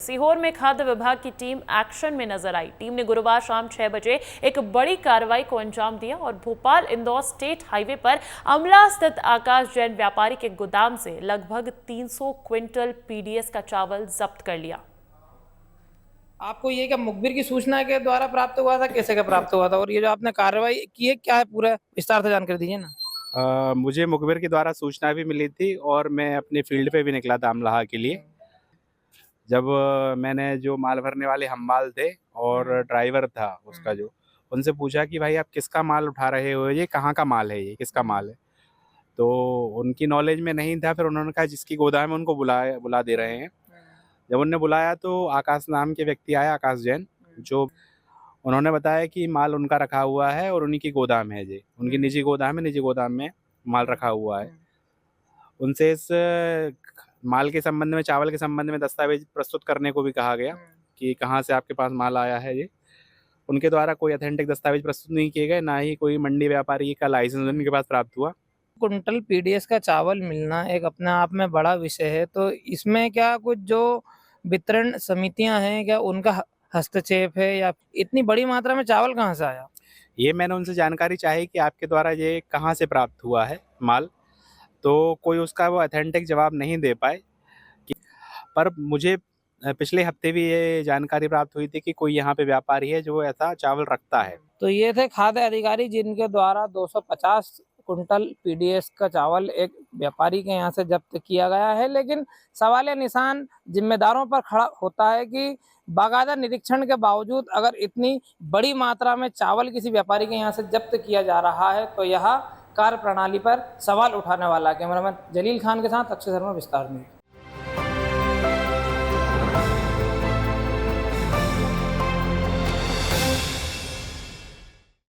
सीहोर में खाद्य विभाग की टीम एक्शन में नजर आई। टीम ने गुरुवार शाम 6 बजे एक बड़ी कार्रवाई को अंजाम दिया और भोपाल इंदौर स्टेट हाईवे पर अमला स्थित आकाश जैन व्यापारी के गोदाम से लगभग 300 क्विंटल पीडीएस का चावल जब्त कर लिया। आपको ये क्या मुखबिर की सूचना के द्वारा प्राप्त हुआ था, कैसे का प्राप्त हुआ था, और ये जो आपने कार्रवाई की है क्या है, पूरा विस्तार से जानकारी दीजिए ना। मुझे मुखबिर के द्वारा सूचना भी मिली थी और मैं अपनी फील्ड पे भी निकला था अमलाहा के लिए। जब मैंने जो माल भरने वाले हम्माल थे और ड्राइवर था उसका, जो उनसे पूछा कि भाई आप किसका माल उठा रहे हो, ये कहाँ का माल है, ये किसका माल है, तो उनकी नॉलेज में नहीं था। फिर उन्होंने कहा जिसकी गोदाम है उनको बुला दे रहे हैं। जब उन्होंने बुलाया तो आकाश नाम के व्यक्ति आया, आकाश जैन, जो उन्होंने बताया कि माल उनका रखा हुआ है और उन्हीं की गोदाम है, जी उनकी निजी गोदाम है, निजी गोदाम में माल रखा हुआ है। उनसे इस माल के संबंध में, चावल के संबंध में दस्तावेज प्रस्तुत करने को भी कहा गया कि कहाँ से आपके पास माल आया है। ये उनके द्वारा कोई ऑथेंटिक दस्तावेज प्रस्तुत नहीं किए गए, ना ही कोई मंडी व्यापारी का लाइसेंस उनके पास प्राप्त हुआ। कुंटल पीडीएस का चावल मिलना एक अपने आप में बड़ा विषय है, तो इसमें क्या कुछ जो वितरण समितियां हैं क्या उनका हस्तक्षेप है, या इतनी बड़ी मात्रा में चावल कहाँ से आया? ये मैंने उनसे जानकारी चाही कि आपके द्वारा ये कहाँ से प्राप्त हुआ है माल, तो कोई उसका वो ऑथेंटिक जवाब नहीं दे पाए। पर मुझे पिछले हफ्ते भी ये जानकारी प्राप्त हुई थी कि कोई यहाँ पे व्यापारी है जो ऐसा चावल रखता है। तो ये थे खाद्य अधिकारी जिनके द्वारा 250 कुंटल पीडीएस का चावल एक व्यापारी के यहाँ से जब्त किया गया है। लेकिन सवालिया निशान जिम्मेदारों पर खड़ा होता है कि बाकायदा निरीक्षण के बावजूद अगर इतनी बड़ी मात्रा में चावल किसी व्यापारी के यहाँ से जब्त किया जा रहा है तो यह कार्य प्रणाली पर सवाल उठाने वाला। कैमरामैन जलील खान के साथ अक्षय शर्मा, विस्तार न्यूज़।